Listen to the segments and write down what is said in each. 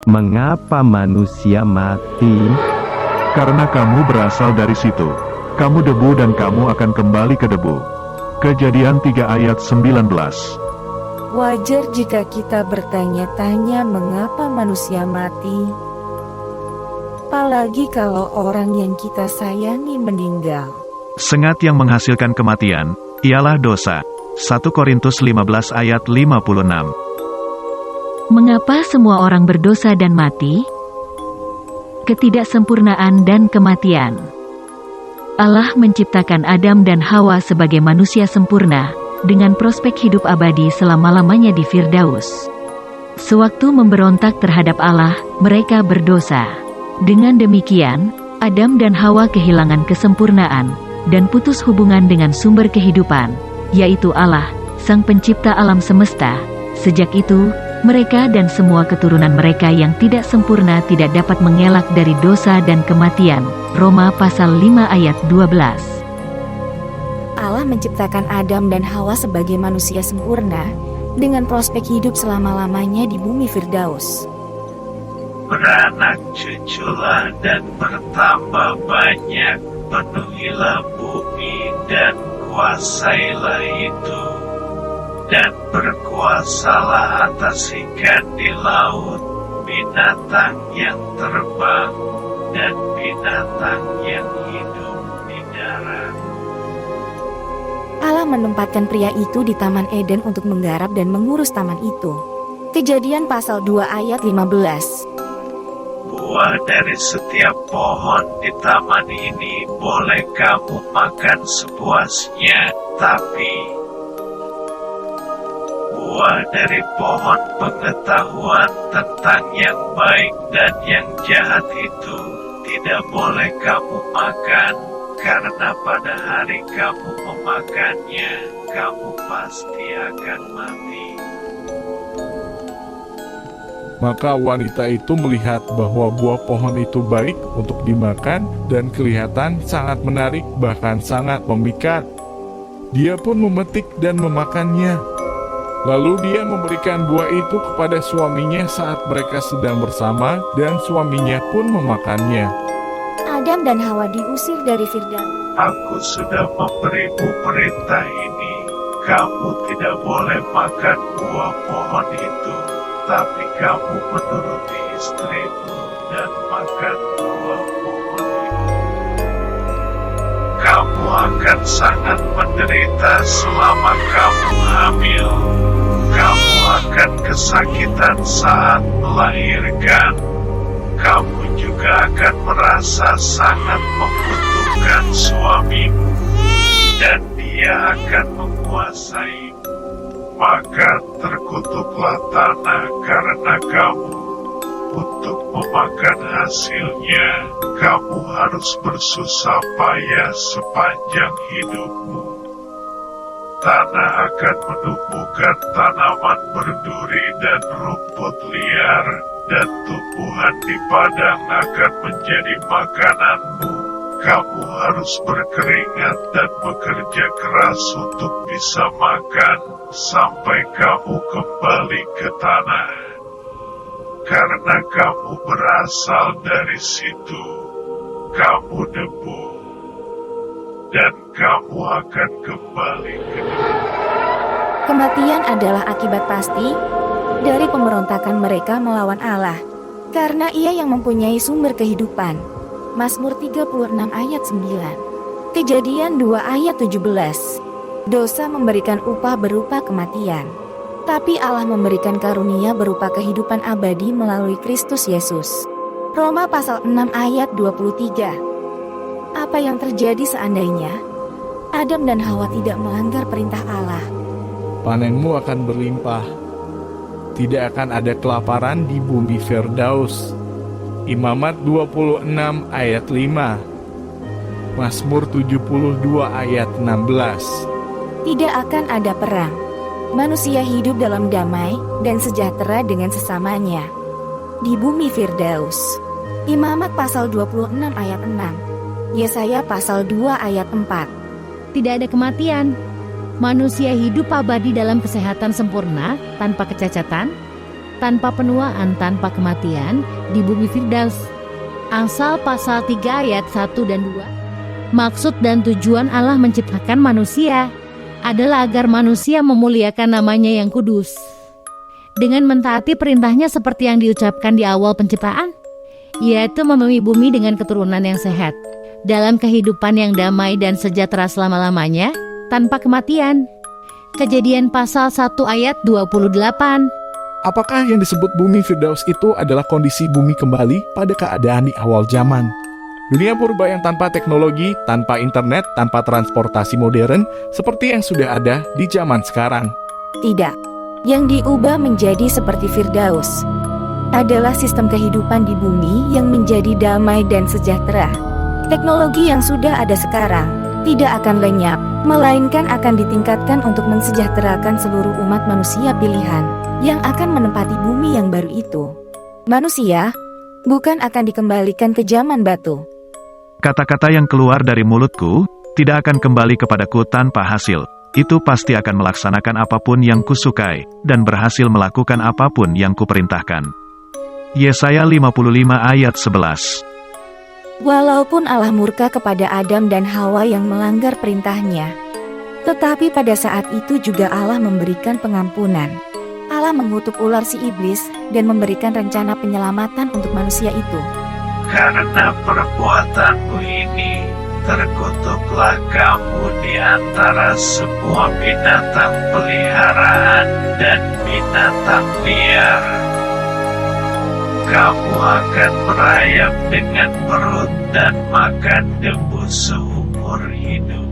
Mengapa manusia mati? Karena kamu berasal dari situ. Kamu debu dan kamu akan kembali ke debu. Kejadian 3 ayat 19. Wajar jika kita bertanya-tanya mengapa manusia mati, apalagi kalau orang yang kita sayangi meninggal. Sengat yang menghasilkan kematian, ialah dosa. 1 Korintus 15 ayat 56. Mengapa semua orang berdosa dan mati? Ketidaksempurnaan dan kematian. Allah menciptakan Adam dan Hawa sebagai manusia sempurna, dengan prospek hidup abadi selama-lamanya di Firdaus. Sewaktu memberontak terhadap Allah, mereka berdosa. Dengan demikian, Adam dan Hawa kehilangan kesempurnaan, dan putus hubungan dengan sumber kehidupan, yaitu Allah, Sang Pencipta alam semesta. Sejak itu, mereka dan semua keturunan mereka yang tidak sempurna tidak dapat mengelak dari dosa dan kematian. Roma pasal 5 ayat 12. Allah menciptakan Adam dan Hawa sebagai manusia sempurna, dengan prospek hidup selama-lamanya di bumi Firdaus. Beranak cuculah dan bertambah banyak, penuhilah bumi dan kuasailah itu. Dan berkuasalah atas ikan di laut, binatang yang terbang, dan binatang yang hidup di darat. Allah menempatkan pria itu di Taman Eden untuk menggarap dan mengurus taman itu. Kejadian pasal 2 ayat 15. Buah dari setiap pohon di taman ini boleh kamu makan sepuasnya, tapi buah dari pohon pengetahuan tentang yang baik dan yang jahat itu tidak boleh kamu makan, karena pada hari kamu memakannya, kamu pasti akan mati. Maka wanita itu melihat bahwa buah pohon itu baik untuk dimakan dan kelihatan sangat menarik, bahkan sangat memikat. Dia pun memetik dan memakannya. Lalu dia memberikan buah itu kepada suaminya saat mereka sedang bersama, dan suaminya pun memakannya. Adam dan Hawa diusir dari Firdaus. Aku sudah memberimu perintah ini, kamu tidak boleh makan buah pohon itu, tapi kamu menuruti istrimu dan makan buah pohon itu. Kamu akan sangat menderita selama kamu hamil. Kamu akan kesakitan saat melahirkan. Kamu juga akan merasa sangat membutuhkan suamimu, dan dia akan menguasaimu. Maka terkutuklah tanah karena kamu. Untuk memakan hasilnya, kamu harus bersusah payah sepanjang hidupmu. Tanah akan menumbuhkan tanaman berduri dan rumput liar, dan tumbuhan di padang akan menjadi makananmu. Kamu harus berkeringat dan bekerja keras untuk bisa makan, sampai kamu kembali ke tanah. Karena kamu berasal dari situ, kamu debu, dan kamu akan kembali ke debu. Kematian adalah akibat pasti dari pemberontakan mereka melawan Allah, karena Ia yang mempunyai sumber kehidupan. Mazmur 36 ayat 9. Kejadian 2 ayat 17. Dosa memberikan upah berupa kematian, tapi Allah memberikan karunia berupa kehidupan abadi melalui Kristus Yesus. Roma pasal 6 ayat 23. Apa yang terjadi seandainya Adam dan Hawa tidak melanggar perintah Allah? Panenmu akan berlimpah. Tidak akan ada kelaparan di bumi Firdaus. Imamat 26 ayat 5. Mazmur 72 ayat 16. Tidak akan ada perang. Manusia hidup dalam damai dan sejahtera dengan sesamanya di bumi Firdaus. Imamat pasal 26 ayat 6. Yesaya pasal 2 ayat 4. Tidak ada kematian. Manusia hidup abadi dalam kesehatan sempurna tanpa kecacatan. tanpa penuaan, tanpa kematian di bumi Firdaus. Amsal pasal 3 ayat 1 dan 2. Maksud dan tujuan Allah menciptakan manusia adalah agar manusia memuliakan namanya yang kudus. Dengan mentaati perintahnya seperti yang diucapkan di awal penciptaan, yaitu memenuhi bumi dengan keturunan yang sehat, dalam kehidupan yang damai dan sejahtera selama-lamanya, tanpa kematian. Kejadian pasal 1 ayat 28. Apakah yang disebut bumi Firdaus itu adalah kondisi bumi kembali pada keadaan di awal zaman? Dunia purba yang tanpa teknologi, tanpa internet, tanpa transportasi modern, seperti yang sudah ada di zaman sekarang. Tidak. Yang diubah menjadi seperti Firdaus adalah sistem kehidupan di bumi yang menjadi damai dan sejahtera. Teknologi yang sudah ada sekarang tidak akan lenyap, melainkan akan ditingkatkan untuk mensejahterakan seluruh umat manusia pilihan yang akan menempati bumi yang baru itu. Manusia bukan akan dikembalikan ke zaman batu. Kata-kata yang keluar dari mulutku tidak akan kembali kepadaku tanpa hasil. Itu pasti akan melaksanakan apapun yang kusukai dan berhasil melakukan apapun yang kuperintahkan. Yesaya 55 ayat 11. Walaupun Allah murka kepada Adam dan Hawa yang melanggar perintahnya, tetapi pada saat itu juga Allah memberikan pengampunan. Allah mengutuk ular si iblis dan memberikan rencana penyelamatan untuk manusia itu. Karena perbuatanmu ini, terkutuklah kamu di antara semua binatang peliharaan dan binatang liar. Kamu akan merayap dengan perut dan makan debu seumur hidup.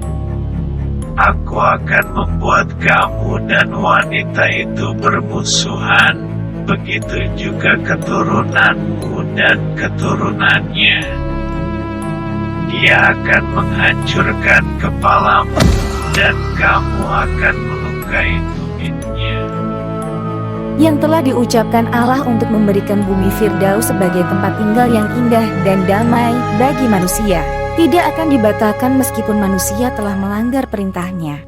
Aku akan membuat kamu dan wanita itu bermusuhan, begitu juga keturunanmu dan keturunannya. Dia akan menghancurkan kepalamu dan kamu akan melukai tumitnya. Yang telah diucapkan Allah untuk memberikan bumi Firdaus sebagai tempat tinggal yang indah dan damai bagi manusia, tidak akan dibatalkan meskipun manusia telah melanggar perintahnya.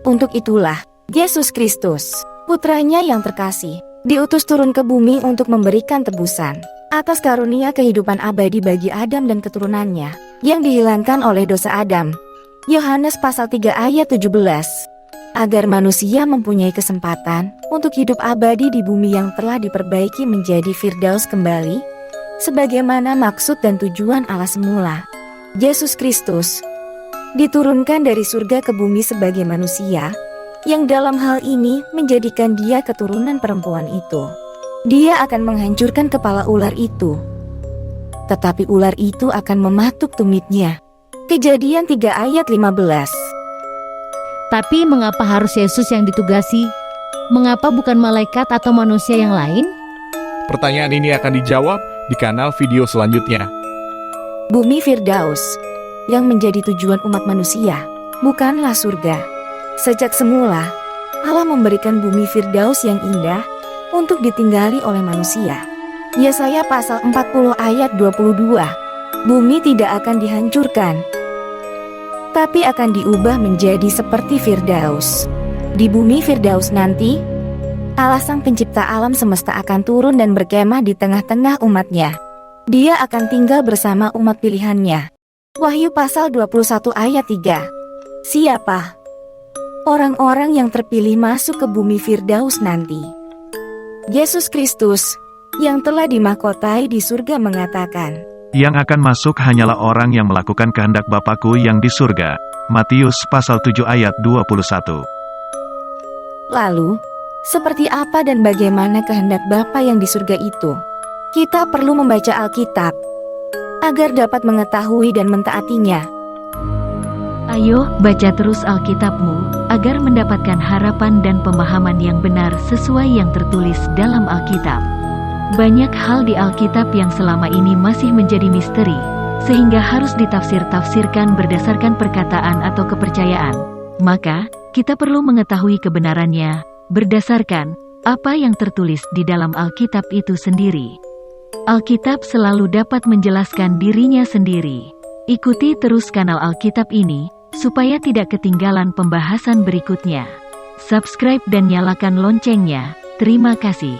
Untuk itulah, Yesus Kristus, putranya yang terkasih, diutus turun ke bumi untuk memberikan tebusan atas karunia kehidupan abadi bagi Adam dan keturunannya yang dihilangkan oleh dosa Adam. Yohanes pasal 3 ayat 17. Agar manusia mempunyai kesempatan untuk hidup abadi di bumi yang telah diperbaiki menjadi Firdaus kembali, sebagaimana maksud dan tujuan Allah semula. Yesus Kristus diturunkan dari surga ke bumi sebagai manusia, yang dalam hal ini menjadikan dia keturunan perempuan itu. Dia akan menghancurkan kepala ular itu, tetapi ular itu akan mematuk tumitnya. Kejadian 3 ayat 15. Tapi mengapa harus Yesus yang ditugasi? Mengapa bukan malaikat atau manusia yang lain? Pertanyaan ini akan dijawab di kanal video selanjutnya. Bumi Firdaus yang menjadi tujuan umat manusia bukanlah surga. Sejak semula, Allah memberikan bumi Firdaus yang indah untuk ditinggali oleh manusia. Yesaya pasal 40 ayat 22. Bumi tidak akan dihancurkan, tapi akan diubah menjadi seperti Firdaus. Di bumi Firdaus nanti, Allah Sang Pencipta alam semesta akan turun dan berkemah di tengah-tengah umatnya. Dia akan tinggal bersama umat pilihannya. Wahyu pasal 21 ayat 3. Siapa orang-orang yang terpilih masuk ke bumi Firdaus nanti? Yesus Kristus yang telah dimahkotai di surga mengatakan, Yang akan masuk hanyalah orang yang melakukan kehendak Bapa-Ku yang di surga. Matius pasal 7 ayat 21. lalu, seperti apa dan bagaimana kehendak Bapa yang di surga itu? Kita perlu membaca Alkitab agar dapat mengetahui dan mentaatinya. Ayo, baca terus Alkitabmu, agar mendapatkan harapan dan pemahaman yang benar sesuai yang tertulis dalam Alkitab. Banyak hal di Alkitab yang selama ini masih menjadi misteri, sehingga harus ditafsir-tafsirkan berdasarkan perkataan atau kepercayaan. Maka, kita perlu mengetahui kebenarannya, berdasarkan apa yang tertulis di dalam Alkitab itu sendiri. Alkitab selalu dapat menjelaskan dirinya sendiri. Ikuti terus kanal Alkitab ini, supaya tidak ketinggalan pembahasan berikutnya. Subscribe dan nyalakan loncengnya. Terima kasih.